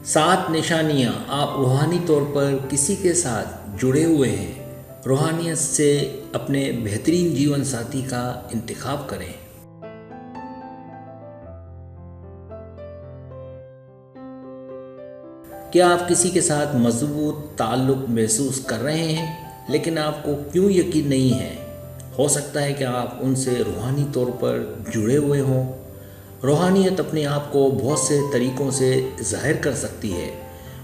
7 نشانیاں آپ روحانی طور پر کسی کے ساتھ جڑے ہوئے ہیں۔ روحانیت سے اپنے بہترین جیون ساتھی کا انتخاب کریں۔ کیا آپ کسی کے ساتھ مضبوط تعلق محسوس کر رہے ہیں لیکن آپ کو کیوں یقین نہیں ہے؟ ہو سکتا ہے کہ آپ ان سے روحانی طور پر جڑے ہوئے ہوں۔ روحانیت اپنے آپ کو بہت سے طریقوں سے ظاہر کر سکتی ہے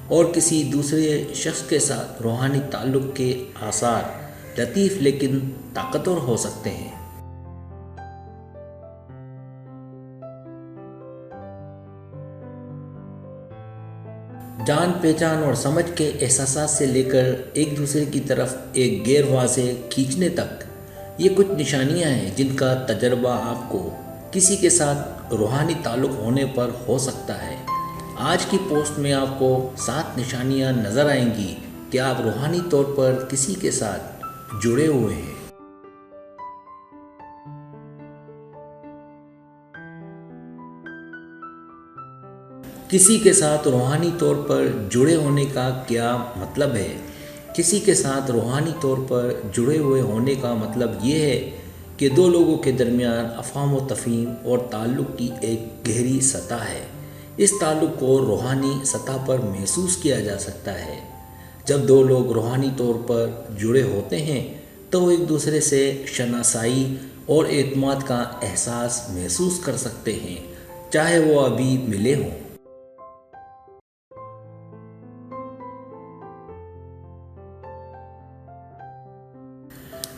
اور کسی دوسرے شخص کے ساتھ روحانی تعلق کے آثار لطیف لیکن طاقتور ہو سکتے ہیں۔ جان پہچان اور سمجھ کے احساسات سے لے کر ایک دوسرے کی طرف ایک غیر واضح کھینچنے تک، یہ کچھ نشانیاں ہیں جن کا تجربہ آپ کو کسی کے ساتھ روحانی تعلق ہونے پر ہو سکتا ہے۔ آج کی پوسٹ میں آپ کو 7 نشانیاں نظر آئیں گی کہ آپ روحانی طور پر کسی کے ساتھ جڑے ہوئے ہیں۔ کسی کے ساتھ روحانی طور پر جڑے ہونے کا کیا مطلب ہے؟ کسی کے ساتھ روحانی طور پر جڑے ہوئے ہونے کا مطلب یہ ہے کہ دو لوگوں کے درمیان افہام و تفہیم اور تعلق کی ایک گہری سطح ہے۔ اس تعلق کو روحانی سطح پر محسوس کیا جا سکتا ہے۔ جب دو لوگ روحانی طور پر جڑے ہوتے ہیں تو وہ ایک دوسرے سے شناسائی اور اعتماد کا احساس محسوس کر سکتے ہیں، چاہے وہ ابھی ملے ہوں۔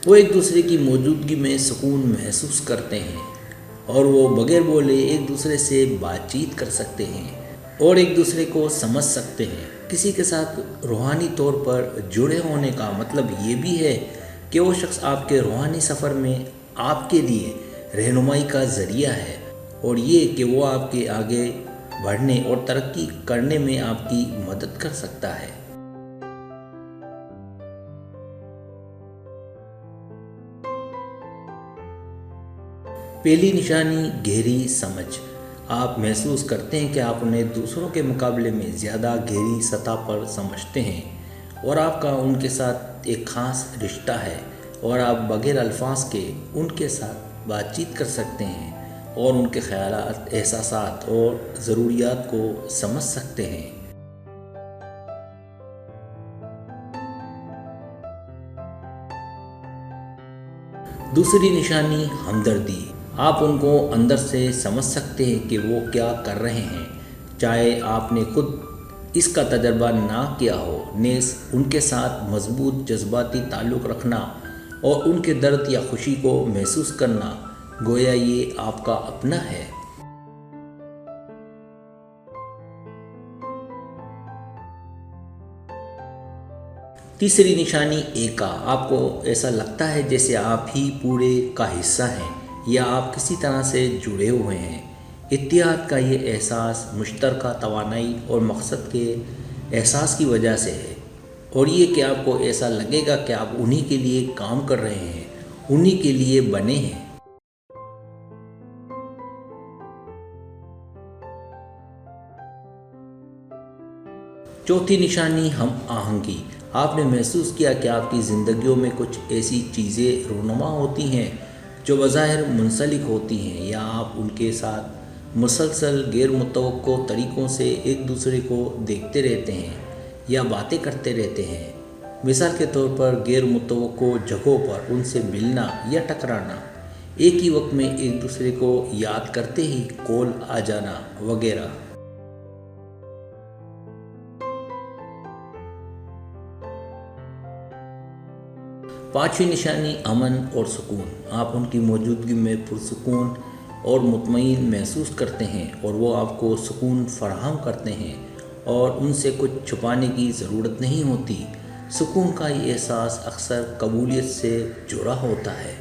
وہ ایک دوسرے کی موجودگی میں سکون محسوس کرتے ہیں اور وہ بغیر بولے ایک دوسرے سے بات چیت کر سکتے ہیں اور ایک دوسرے کو سمجھ سکتے ہیں۔ کسی کے ساتھ روحانی طور پر جڑے ہونے کا مطلب یہ بھی ہے کہ وہ شخص آپ کے روحانی سفر میں آپ کے لیے رہنمائی کا ذریعہ ہے، اور یہ کہ وہ آپ کے آگے بڑھنے اور ترقی کرنے میں آپ کی مدد کر سکتا ہے۔ پہلی نشانی گہری سمجھ۔ آپ محسوس کرتے ہیں کہ آپ انہیں دوسروں کے مقابلے میں زیادہ گہری سطح پر سمجھتے ہیں اور آپ کا ان کے ساتھ ایک خاص رشتہ ہے، اور آپ بغیر الفاظ کے ان کے ساتھ بات چیت کر سکتے ہیں اور ان کے خیالات، احساسات اور ضروریات کو سمجھ سکتے ہیں۔ دوسری نشانی ہمدردی۔ آپ ان کو اندر سے سمجھ سکتے ہیں کہ وہ کیا کر رہے ہیں، چاہے آپ نے خود اس کا تجربہ نہ کیا ہو۔ نیز ان کے ساتھ مضبوط جذباتی تعلق رکھنا اور ان کے درد یا خوشی کو محسوس کرنا، گویا یہ آپ کا اپنا ہے۔ تیسری نشانی ایکا۔ آپ کو ایسا لگتا ہے جیسے آپ ہی پورے کا حصہ ہیں یا آپ کسی طرح سے جڑے ہوئے ہیں۔ اتحاد کا یہ احساس مشترکہ توانائی اور مقصد کے احساس کی وجہ سے ہے، اور یہ کہ آپ کو ایسا لگے گا کہ آپ انہی کے لیے کام کر رہے ہیں، انہی کے لیے بنے ہیں۔ چوتھی نشانی ہم آہنگی۔ آپ نے محسوس کیا کہ آپ کی زندگیوں میں کچھ ایسی چیزیں رونما ہوتی ہیں جو بظاہر منسلک ہوتی ہیں، یا آپ ان کے ساتھ مسلسل غیر متوقع طریقوں سے ایک دوسرے کو دیکھتے رہتے ہیں یا باتیں کرتے رہتے ہیں۔ مثال کے طور پر غیر متوقع جگہوں پر ان سے ملنا یا ٹکرانا، ایک ہی وقت میں ایک دوسرے کو یاد کرتے ہی کال آ جانا وغیرہ۔ پانچویں نشانی امن اور سکون۔ آپ ان کی موجودگی میں پرسکون اور مطمئن محسوس کرتے ہیں اور وہ آپ کو سکون فراہم کرتے ہیں اور ان سے کچھ چھپانے کی ضرورت نہیں ہوتی۔ سکون کا یہ احساس اکثر قبولیت سے جڑا ہوتا ہے۔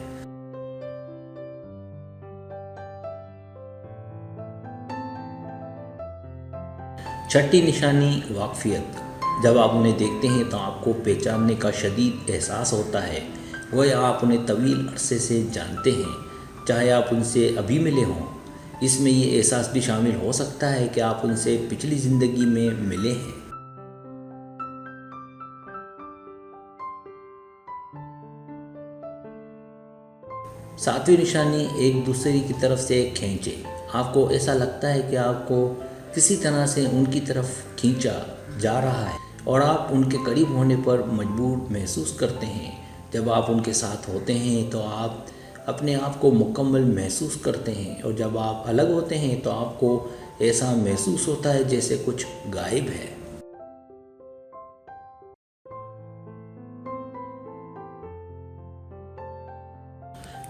چھٹی نشانی واقفیت۔ جب آپ انہیں دیکھتے ہیں تو آپ کو پہچاننے کا شدید احساس ہوتا ہے، گویا آپ انہیں طویل عرصے سے جانتے ہیں، چاہے آپ ان سے ابھی ملے ہوں۔ اس میں یہ احساس بھی شامل ہو سکتا ہے کہ آپ ان سے پچھلی زندگی میں ملے ہیں۔ ساتویں نشانی، ایک دوسرے کی طرف سے کھینچے۔ آپ کو ایسا لگتا ہے کہ آپ کو کسی طرح سے ان کی طرف کھینچا جا رہا ہے اور آپ ان کے قریب ہونے پر مجبور محسوس کرتے ہیں۔ جب آپ ان کے ساتھ ہوتے ہیں تو آپ اپنے آپ کو مکمل محسوس کرتے ہیں، اور جب آپ الگ ہوتے ہیں تو آپ کو ایسا محسوس ہوتا ہے جیسے کچھ غائب ہے۔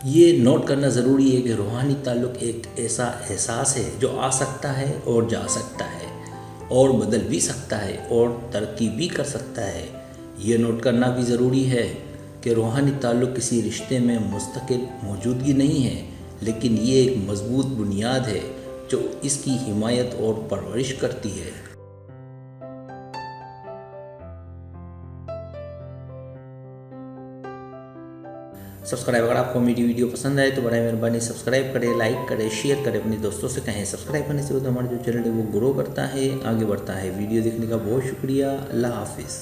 یہ نوٹ کرنا ضروری ہے کہ روحانی تعلق ایک ایسا احساس ہے جو آ سکتا ہے اور جا سکتا ہے، اور بدل بھی سکتا ہے اور ترقی بھی کر سکتا ہے۔ یہ نوٹ کرنا بھی ضروری ہے کہ روحانی تعلق کسی رشتے میں مستقل موجودگی نہیں ہے، لیکن یہ ایک مضبوط بنیاد ہے جو اس کی حمایت اور پرورش کرتی ہے۔ سبسکرائب، اگر آپ کو میری ویڈیو پسند آئے تو برائے مہربانی سبسکرائب کریں، لائک کریں، شیئر کریں، اپنے دوستوں سے کہیں۔ سبسکرائب کرنے سے ہمارا جو چینل ہے وہ گرو کرتا ہے، آگے بڑھتا ہے۔ ویڈیو دیکھنے کا بہت شکریہ۔ اللہ حافظ۔